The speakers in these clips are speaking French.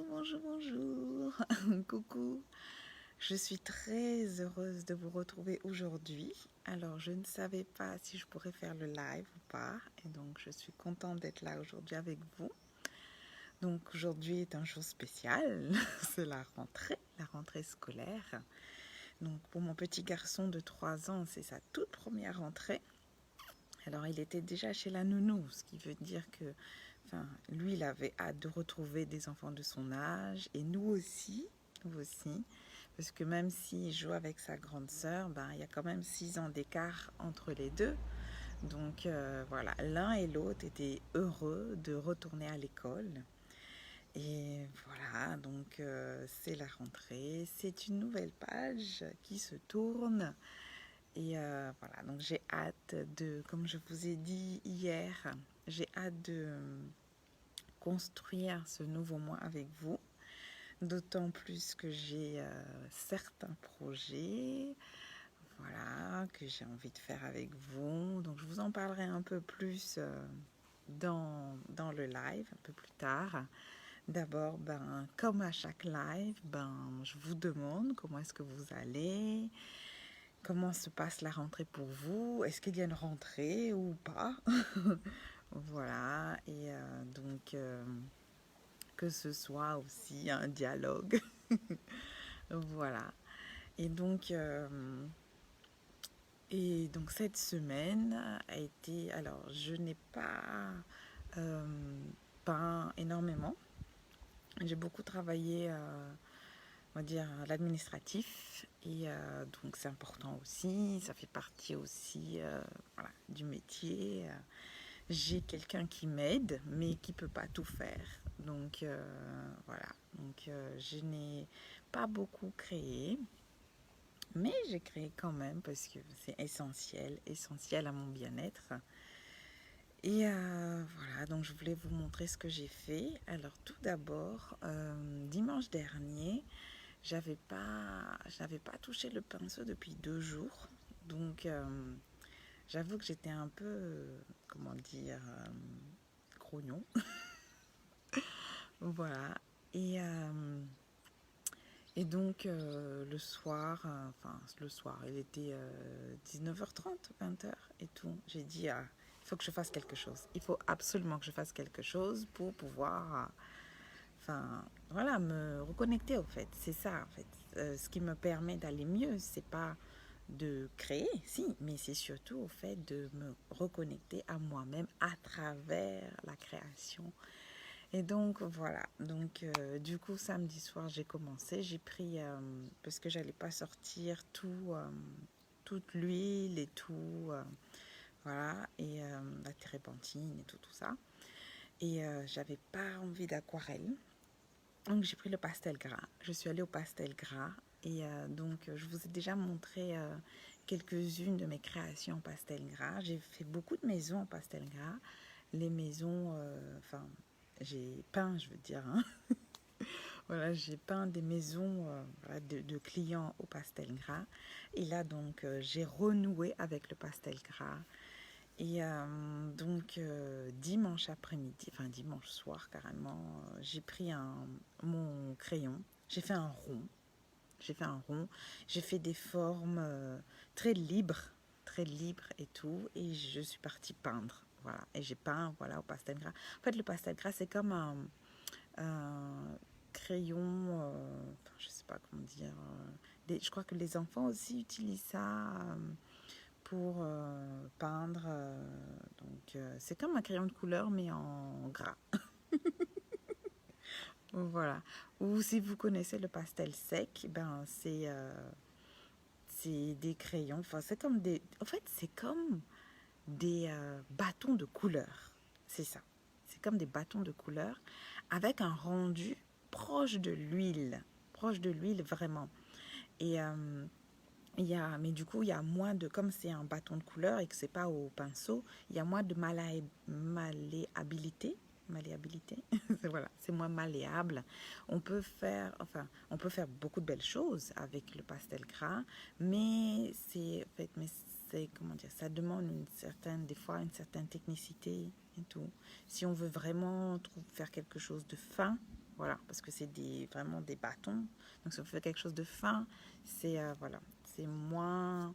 Bonjour. Coucou. Je suis très heureuse de vous retrouver aujourd'hui. Alors, je ne savais pas si je pourrais faire le live ou pas. Et donc, je suis contente d'être là aujourd'hui avec vous. Donc, aujourd'hui est un jour spécial. C'est la rentrée scolaire. Donc, pour mon petit garçon de 3 ans, c'est sa toute première rentrée. Alors, il était déjà chez la nounou, ce qui veut dire que lui, il avait hâte de retrouver des enfants de son âge, et nous aussi, parce que même s'il joue avec sa grande sœur, il y a quand même 6 ans d'écart entre les deux. Donc voilà, l'un et l'autre étaient heureux de retourner à l'école. Et voilà, donc c'est la rentrée, c'est une nouvelle page qui se tourne. Et voilà, donc j'ai hâte de, comme je vous ai dit hier, j'ai hâte de construire ce nouveau mois avec vous. D'autant plus que j'ai certains projets, voilà, que j'ai envie de faire avec vous. Donc je vous en parlerai un peu plus dans le live, un peu plus tard. D'abord, comme à chaque live, je vous demande comment est-ce que vous allez, comment se passe la rentrée pour vous, est-ce qu'il y a une rentrée ou pas. Voilà, et donc que ce soit aussi un dialogue. Voilà. Et donc cette semaine a été... Alors, je n'ai pas peint énormément. J'ai beaucoup travaillé, on va dire, à l'administratif. Et donc, c'est important aussi. Ça fait partie aussi voilà, du métier. J'ai quelqu'un qui m'aide, mais qui ne peut pas tout faire. Donc, voilà. Donc, je n'ai pas beaucoup créé. Mais j'ai créé quand même parce que c'est essentiel à mon bien-être. Et voilà, donc je voulais vous montrer ce que j'ai fait. Alors tout d'abord, dimanche dernier, je n'avais pas touché le pinceau depuis 2 jours. Donc j'avoue que j'étais un peu, comment dire, grognon. Voilà. Et donc, le soir, il était 19h30, 20h et tout. J'ai dit, il faut que je fasse quelque chose. Il faut absolument que je fasse quelque chose pour pouvoir, voilà, me reconnecter au fait. C'est ça, en fait. Ce qui me permet d'aller mieux, c'est pas de créer, si, mais c'est surtout au fait de me reconnecter à moi-même à travers la création. Et donc voilà, donc du coup samedi soir j'ai commencé, j'ai pris, parce que j'allais pas sortir toute l'huile et tout, voilà, et la térébenthine et tout ça. Et j'avais pas envie d'aquarelle, donc j'ai pris le pastel gras. Je suis allée au pastel gras et donc je vous ai déjà montré quelques-unes de mes créations en pastel gras. J'ai fait beaucoup de maisons en pastel gras, les maisons, j'ai peint, je veux dire, hein. Voilà, j'ai peint des maisons voilà, de clients au pastel gras. Et là, donc, j'ai renoué avec le pastel gras. Et donc, dimanche après-midi, dimanche soir carrément, j'ai pris mon crayon. J'ai fait un rond. J'ai fait des formes très libres et tout. Et je suis partie peindre. Voilà. Et j'ai peint voilà, au pastel gras. En fait, le pastel gras, c'est comme un crayon, je sais pas comment dire. Je crois que les enfants aussi utilisent ça pour peindre. Donc, c'est comme un crayon de couleur, mais en gras. Voilà. Ou si vous connaissez le pastel sec, c'est des crayons. Enfin, c'est comme des. En fait, c'est comme des bâtons de couleur. C'est ça. C'est comme des bâtons de couleur avec un rendu proche de l'huile. Proche de l'huile, vraiment. Et mais du coup, il y a moins de, comme c'est un bâton de couleur et que c'est pas au pinceau, il y a moins de malléabilité. Malléabilité, voilà, c'est moins malléable. On peut faire beaucoup de belles choses avec le pastel gras, mais comment dire, ça demande des fois une certaine technicité et tout. Si on veut vraiment faire quelque chose de fin, Voilà, parce que c'est vraiment des bâtons. Donc si on fait quelque chose de fin, c'est voilà, c'est moins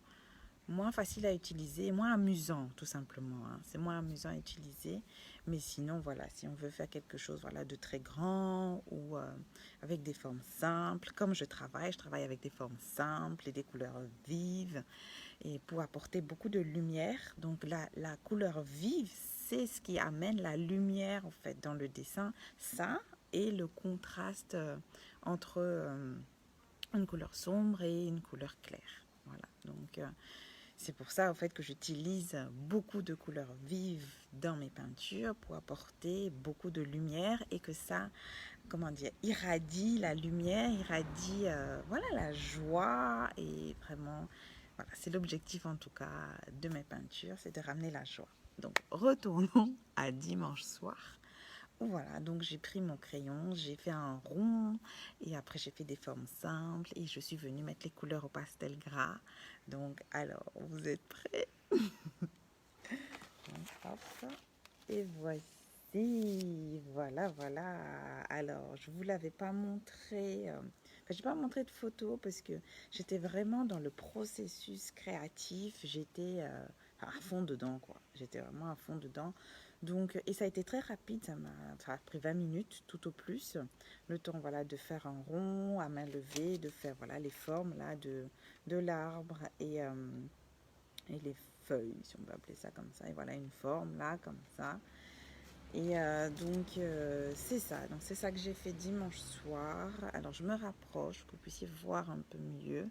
facile à utiliser, moins amusant tout simplement. Hein. C'est moins amusant à utiliser. Mais sinon, voilà, si on veut faire quelque chose voilà, de très grand ou avec des formes simples, comme je travaille avec des formes simples et des couleurs vives et pour apporter beaucoup de lumière. Donc la couleur vive, c'est ce qui amène la lumière en fait dans le dessin. Ça et le contraste entre une couleur sombre et une couleur claire. Voilà, donc c'est pour ça, en fait, que j'utilise beaucoup de couleurs vives dans mes peintures pour apporter beaucoup de lumière et que ça, comment dire, irradie la lumière, irradie, voilà, la joie et vraiment, voilà, c'est l'objectif en tout cas de mes peintures, c'est de ramener la joie. Donc, retournons à dimanche soir. Voilà, donc j'ai pris mon crayon, j'ai fait un rond et après j'ai fait des formes simples et je suis venue mettre les couleurs au pastel gras. Donc, alors, vous êtes prêts? Donc, hop, et voici, voilà, voilà. Alors, je vous l'avais pas montré, enfin, j'ai pas montré de photo parce que j'étais vraiment dans le processus créatif. J'étais à fond dedans, quoi. J'étais vraiment à fond dedans. Donc, et ça a été très rapide, ça a pris 20 minutes tout au plus. Le temps, voilà, de faire un rond à main levée, de faire, voilà, les formes, là, de l'arbre et les feuilles, si on peut appeler ça comme ça. Et voilà, une forme, là, comme ça. Et donc, c'est ça. Donc, c'est ça que j'ai fait dimanche soir. Alors, je me rapproche pour que vous puissiez voir un peu mieux.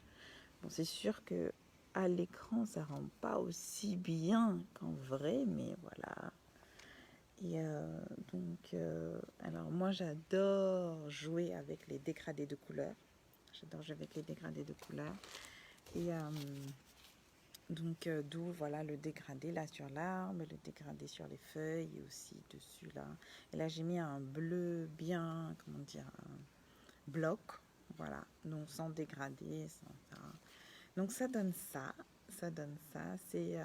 Bon, c'est sûr que à l'écran, ça rend pas aussi bien qu'en vrai, mais voilà. Et alors moi, j'adore jouer avec les dégradés de couleurs. J'adore jouer avec les dégradés de couleurs. Et donc, d'où voilà le dégradé là sur l'arbre, le dégradé sur les feuilles et aussi dessus là. Et là, j'ai mis un bleu bien, comment dire, un bloc, voilà, donc sans dégradé, sans ça. Donc, ça donne ça. C'est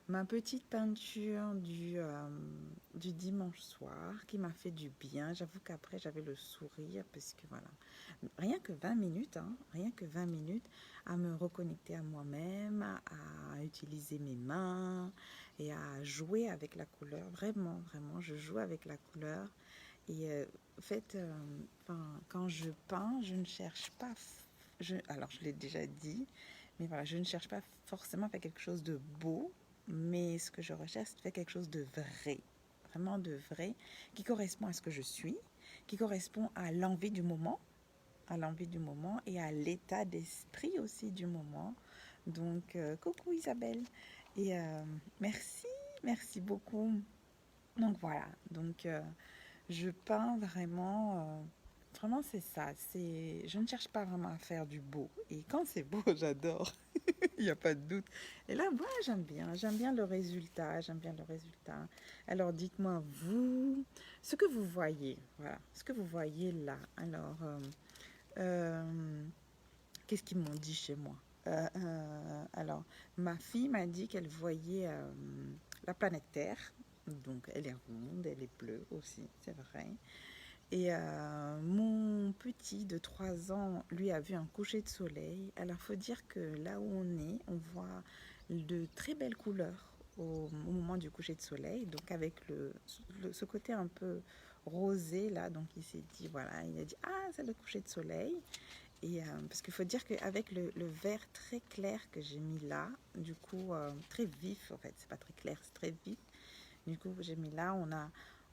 ma petite peinture du dimanche soir qui m'a fait du bien. J'avoue qu'après, j'avais le sourire parce que voilà, rien que 20 minutes, hein, rien que 20 minutes à me reconnecter à moi-même, à utiliser mes mains et à jouer avec la couleur. Vraiment, vraiment, je joue avec la couleur. Et en fait, quand je peins, je ne cherche pas. Alors, je l'ai déjà dit, mais voilà, je ne cherche pas forcément à faire quelque chose de beau, mais ce que je recherche, c'est faire quelque chose de vrai, vraiment de vrai, qui correspond à ce que je suis, qui correspond à l'envie du moment et à l'état d'esprit aussi du moment. Donc, coucou Isabelle. Et merci, merci beaucoup. Donc voilà, donc je peins vraiment, vraiment c'est ça. Je ne cherche pas vraiment à faire du beau. Et quand c'est beau, j'adore. Il n'y a pas de doute. Et là, moi, j'aime bien le résultat, j'aime bien le résultat. Alors, dites-moi, vous, ce que vous voyez, voilà, ce que vous voyez là. Alors, qu'est-ce qu'ils m'ont dit chez moi? Alors, ma fille m'a dit qu'elle voyait la planète Terre. Donc, elle est ronde, elle est bleue aussi, c'est vrai. Et mon petit de 3 ans, lui, a vu un coucher de soleil. Alors, il faut dire que là où on est, on voit de très belles couleurs au moment du coucher de soleil. Donc, avec ce côté un peu rosé, là, donc il s'est dit, voilà, il a dit, ah, c'est le coucher de soleil. Et parce qu'il faut dire qu'avec le vert très clair que j'ai mis là, du coup, très vif, en fait, c'est pas très clair, c'est très vif. Du coup, j'ai mis là, en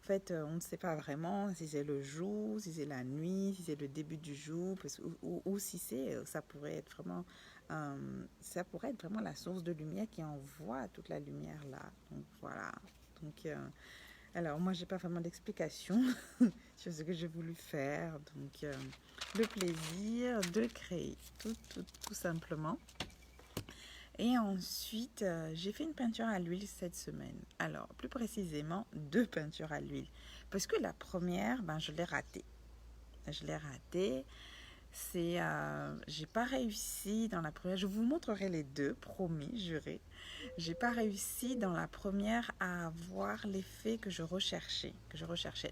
fait, on ne sait pas vraiment si c'est le jour, si c'est la nuit, si c'est le début du jour, ou si ça pourrait être vraiment, la source de lumière qui envoie toute la lumière là. Donc voilà. Donc, alors moi, j'ai pas vraiment d'explication sur ce que j'ai voulu faire. Donc, le plaisir de créer, tout simplement. Et ensuite, j'ai fait une peinture à l'huile cette semaine. Alors, plus précisément, 2 peintures à l'huile. Parce que la première, ben, je l'ai ratée. Je l'ai ratée. j'ai pas réussi dans la première. Je vous montrerai les deux, promis, juré. J'ai pas réussi dans la première à avoir l'effet que je recherchais,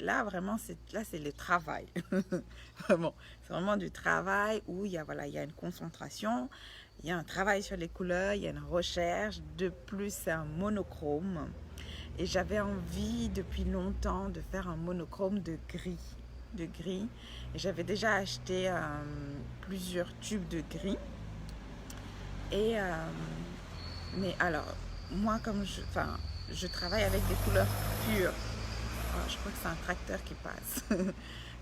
Là, vraiment, c'est le travail. Vraiment, c'est vraiment du travail où il y a une concentration, il y a un travail sur les couleurs, il y a une recherche. De plus, c'est un monochrome. Et j'avais envie depuis longtemps de faire un monochrome de gris. Et j'avais déjà acheté plusieurs tubes de gris. Et mais alors, moi, je travaille avec des couleurs pures. Oh, je crois que c'est un tracteur qui passe.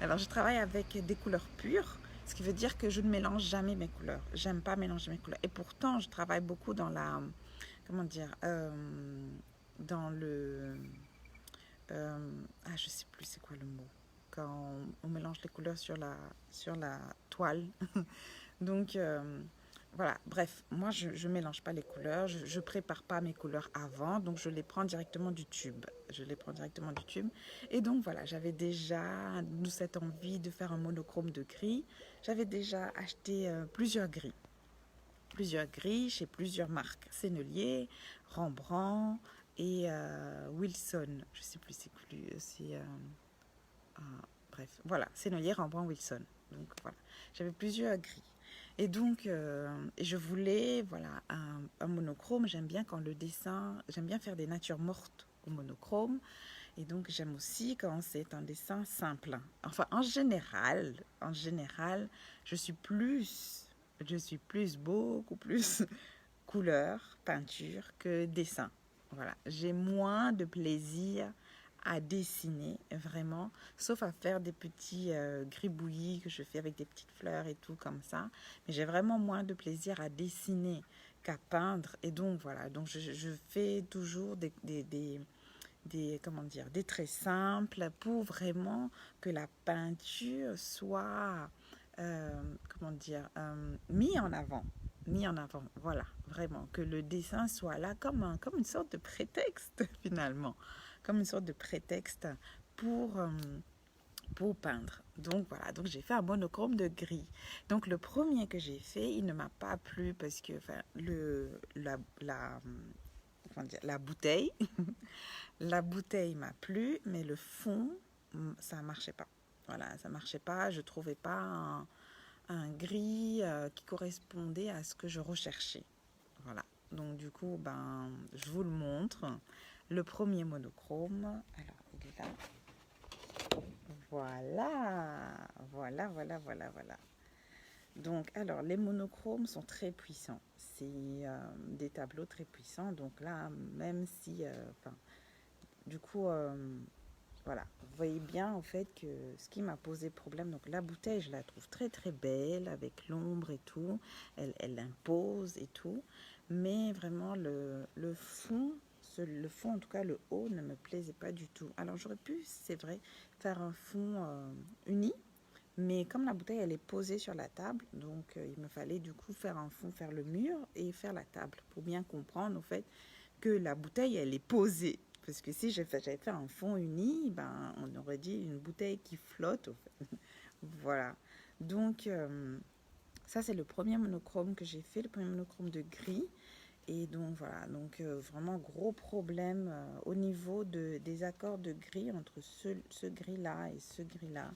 Alors, je travaille avec des couleurs pures, ce qui veut dire que je ne mélange jamais mes couleurs. J'aime pas mélanger mes couleurs. Et pourtant, je travaille beaucoup dans comment dire, dans le, je sais plus c'est quoi le mot. Quand on mélange les couleurs sur la toile. Donc, voilà, bref, moi je ne mélange pas les couleurs, je ne prépare pas mes couleurs avant, donc je les prends directement du tube. Et donc voilà, j'avais déjà cette envie de faire un monochrome de gris. J'avais déjà acheté plusieurs gris chez plusieurs marques, Sennelier, Rembrandt et Wilson. Je ne sais plus bref, voilà, Sennelier, Rembrandt, Wilson. Donc voilà, j'avais plusieurs gris. Et donc, je voulais, voilà, un monochrome. J'aime bien quand le dessin, j'aime bien faire des natures mortes au monochrome. Et donc, j'aime aussi quand c'est un dessin simple. Enfin, en général, je suis beaucoup plus couleur, peinture que dessin. Voilà, j'ai moins de plaisir à dessiner vraiment, sauf à faire des petits gribouillis que je fais avec des petites fleurs et tout comme ça. Mais j'ai vraiment moins de plaisir à dessiner qu'à peindre. Et donc voilà, donc je fais toujours comment dire, des traits simples pour vraiment que la peinture soit, comment dire, mis en avant, voilà, vraiment, que le dessin soit là comme une sorte de prétexte finalement, comme une sorte de prétexte pour, euh, pour peindre. Donc voilà, donc j'ai fait un monochrome de gris. Donc le premier que j'ai fait, il ne m'a pas plu parce que enfin, comment dire, la bouteille, la bouteille m'a plu, mais le fond, ça marchait pas. Voilà, ça marchait pas, je trouvais pas un gris qui correspondait à ce que je recherchais. Voilà. Donc du coup, je vous le montre. Le premier monochrome. Alors, il est là. Voilà. Donc, alors, les monochromes sont très puissants. C'est des tableaux très puissants. Donc là, même si, du coup, voilà, vous voyez bien en fait que ce qui m'a posé problème, donc la bouteille, je la trouve très très belle avec l'ombre et tout, elle impose et tout, mais vraiment le fond, le fond en tout cas le haut ne me plaisait pas du tout. Alors j'aurais pu, c'est vrai, faire un fond uni, mais comme la bouteille elle est posée sur la table, donc il me fallait du coup faire un fond, faire le mur et faire la table pour bien comprendre en fait que la bouteille elle est posée. Parce que si j'avais fait un fond uni, on aurait dit une bouteille qui flotte. En fait. Voilà. Donc, ça, c'est le premier monochrome que j'ai fait, le premier monochrome de gris. Et donc, voilà. Donc, vraiment gros problème au niveau des accords de gris entre ce gris-là et ce gris-là.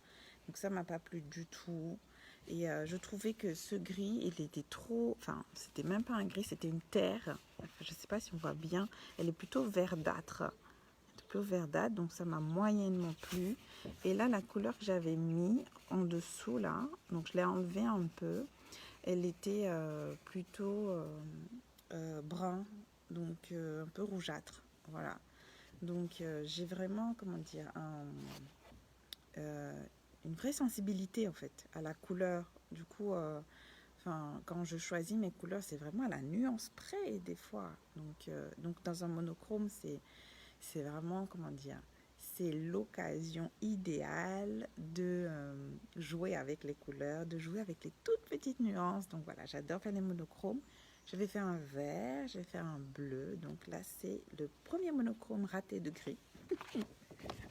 Donc, ça m'a pas plu du tout. Et je trouvais que ce gris, il était trop... Enfin, c'était même pas un gris, c'était une terre. Enfin, je sais pas si on voit bien. Elle est plutôt verdâtre. Donc ça m'a moyennement plu. Et là, la couleur que j'avais mis en dessous, là, donc je l'ai enlevée un peu. Elle était plutôt brun, donc un peu rougeâtre. Voilà. Donc j'ai vraiment, comment dire, une vraie sensibilité en fait à la couleur. Du coup, quand je choisis mes couleurs, c'est vraiment à la nuance près des fois. Donc dans un monochrome, c'est vraiment, comment dire, c'est l'occasion idéale de jouer avec les couleurs, de jouer avec les toutes petites nuances. Donc voilà, j'adore faire les monochromes. Je vais faire un vert, je vais faire un bleu. Donc là, c'est le premier monochrome raté de gris.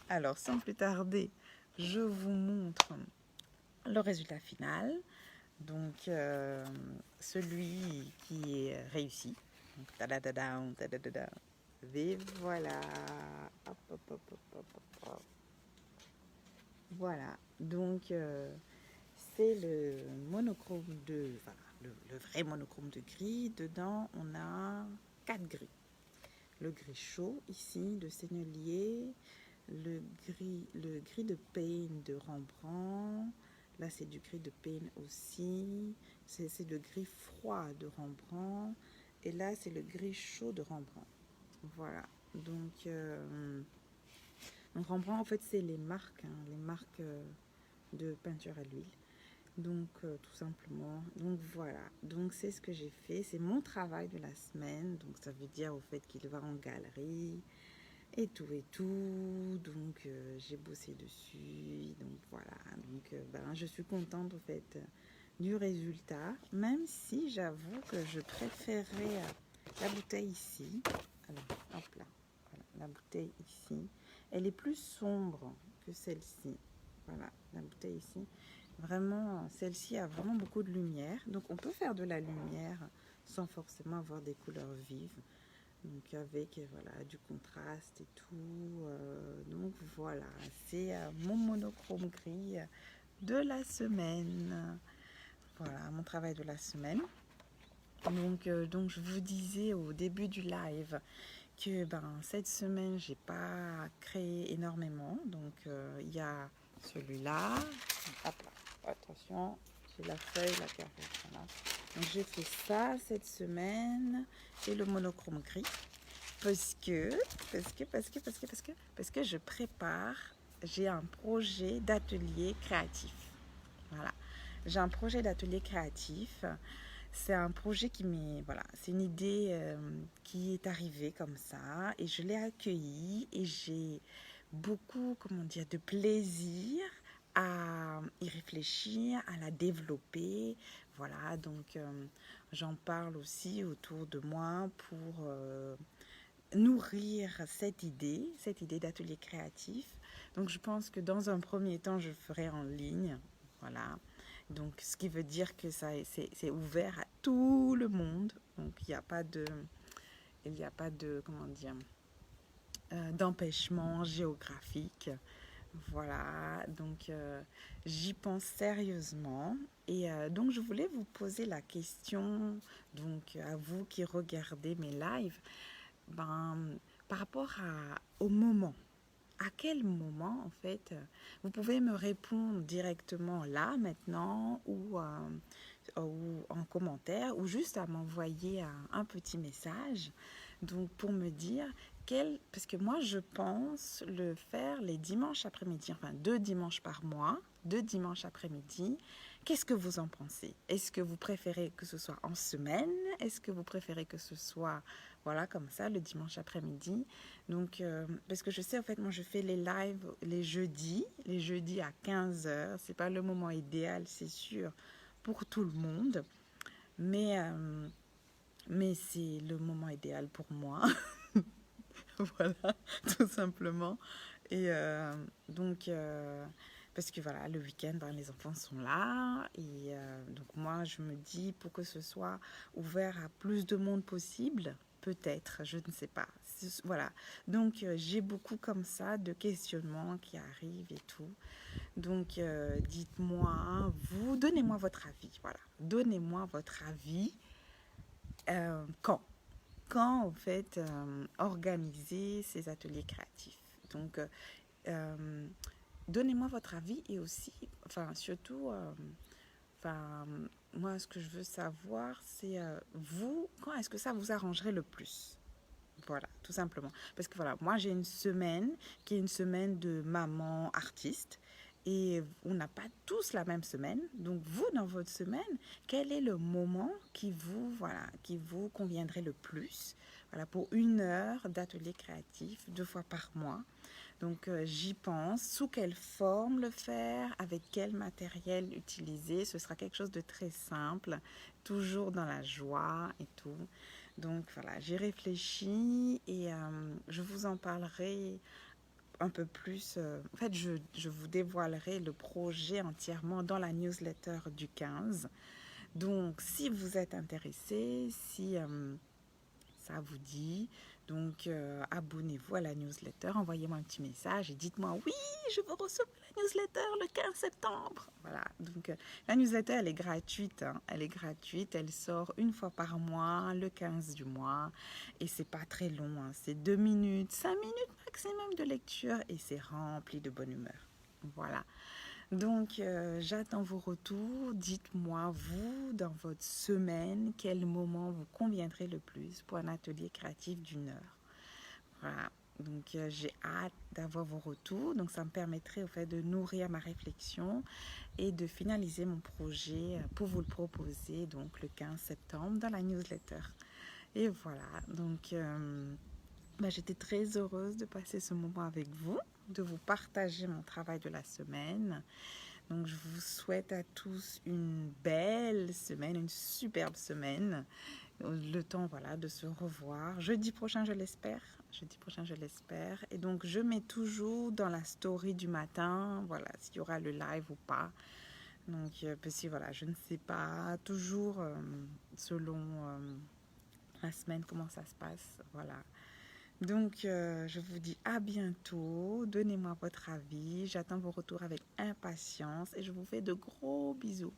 Alors, sans plus tarder, je vous montre le résultat final. Donc, celui qui est réussi. Donc, tadadadam, tadadadam. Et voilà. Hop, hop, hop, hop, hop, hop, hop. Voilà. Donc, c'est le monochrome voilà, le vrai monochrome de gris. Dedans, on a 4 gris. Le gris chaud ici de Sennelier, le gris de Payne de Rembrandt. Là, c'est du gris de Payne aussi. C'est le gris froid de Rembrandt. Et là, c'est le gris chaud de Rembrandt. Voilà. Donc Rembrandt, en fait, c'est les marques de peinture à l'huile. Donc, tout simplement. Donc, voilà. Donc, c'est ce que j'ai fait. C'est mon travail de la semaine. Donc, ça veut dire au fait qu'il va en galerie et tout et tout. Donc, j'ai bossé dessus. Donc, voilà. Donc, je suis contente, au fait, du résultat. Même si j'avoue que je préférais la bouteille ici. Alors, hop là. Voilà, la bouteille ici. Elle est plus sombre que celle-ci. Voilà, la bouteille ici. Vraiment, celle-ci a vraiment beaucoup de lumière. Donc, on peut faire de la lumière sans forcément avoir des couleurs vives. Donc, avec voilà, du contraste et tout. Donc, voilà, c'est mon monochrome gris de la semaine. Voilà, mon travail de la semaine. Donc je vous disais au début du live que cette semaine, j'ai pas créé énormément. Donc, il y a celui-là. Hop là, attention, j'ai la feuille, la carte. Voilà. Donc, j'ai fait ça cette semaine et le monochrome gris. Parce que je prépare, j'ai un projet d'atelier créatif. Voilà. J'ai un projet d'atelier créatif. C'est un projet voilà, c'est une idée qui est arrivée comme ça et je l'ai accueillie et j'ai beaucoup, comment dire, de plaisir à y réfléchir, à la développer. Voilà, donc j'en parle aussi autour de moi pour nourrir cette idée d'atelier créatif. Donc je pense que dans un premier temps, je ferai en ligne. Voilà. Donc ce qui veut dire que c'est ouvert à tout le monde. Donc il n'y a pas de, comment dire, d'empêchement géographique. Voilà, donc j'y pense sérieusement. Et donc je voulais vous poser la question, donc à vous qui regardez mes lives, par rapport au moment. À quel moment, en fait, vous pouvez me répondre directement là, maintenant, ou en commentaire, ou juste à m'envoyer un petit message, donc pour me dire parce que moi, je pense le faire les dimanches après-midi, enfin 2 dimanches par mois, 2 dimanches après-midi. Qu'est-ce que vous en pensez? Est-ce que vous préférez que ce soit en semaine? Est-ce que vous préférez que ce soit, voilà, comme ça, le dimanche après-midi? Donc, parce que je sais, en fait, moi, je fais les lives les jeudis à 15h. C'est pas le moment idéal, c'est sûr, pour tout le monde. Mais c'est le moment idéal pour moi. Voilà, tout simplement. Et donc, parce que voilà, le week-end, les enfants sont là. Et donc, moi, je me dis, pour que ce soit ouvert à plus de monde possible, peut-être, je ne sais pas. Voilà. Donc, j'ai beaucoup comme ça de questionnements qui arrivent et tout. Donc, dites-moi, donnez-moi votre avis. Voilà. Donnez-moi votre avis. Quand en fait organiser ces ateliers créatifs. Donc, donnez-moi votre avis et aussi, enfin, surtout, enfin, moi, ce que je veux savoir, c'est vous, quand est-ce que ça vous arrangerait le plus? Voilà, tout simplement. Parce que voilà, moi j'ai une semaine qui est une semaine de maman artiste et on n'a pas tous la même semaine. Donc vous, dans votre semaine, quel est le moment qui vous conviendrait le plus? Voilà, pour 1 heure d'atelier créatif, 2 fois par mois. Donc j'y pense, sous quelle forme le faire, avec quel matériel utiliser. Ce sera quelque chose de très simple, toujours dans la joie et tout. Donc voilà, j'ai réfléchi et je vous en parlerai un peu plus... en fait, je vous dévoilerai le projet entièrement dans la newsletter du 15. Donc, si vous êtes intéressé, si ça vous dit, donc abonnez-vous à la newsletter, envoyez-moi un petit message et dites-moi oui, je veux recevoir la newsletter le 15 septembre. Voilà, donc la newsletter, elle est gratuite, hein. Elle est gratuite, elle sort une fois par mois, le 15 du mois, et c'est pas très long, hein. C'est 2 minutes, 5 minutes maximum de lecture, et c'est rempli de bonne humeur. Voilà. Donc, j'attends vos retours. Dites-moi, vous, dans votre semaine, quel moment vous conviendrait le plus pour un atelier créatif d'1 heure. Voilà. Donc, j'ai hâte d'avoir vos retours. Donc, ça me permettrait, au fait, de nourrir ma réflexion et de finaliser mon projet pour vous le proposer, donc, le 15 septembre dans la newsletter. Et voilà. Donc, j'étais très heureuse de passer ce moment avec vous, de vous partager mon travail de la semaine. Donc, je vous souhaite à tous une belle semaine, une superbe semaine. Le temps, voilà, de se revoir. Jeudi prochain, je l'espère. Jeudi prochain, je l'espère. Et donc, je mets toujours dans la story du matin, voilà, s'il y aura le live ou pas. Donc, parce que, voilà, je ne sais pas toujours selon la semaine comment ça se passe. Voilà. Donc, je vous dis à bientôt. Donnez-moi votre avis. J'attends vos retours avec impatience et je vous fais de gros bisous.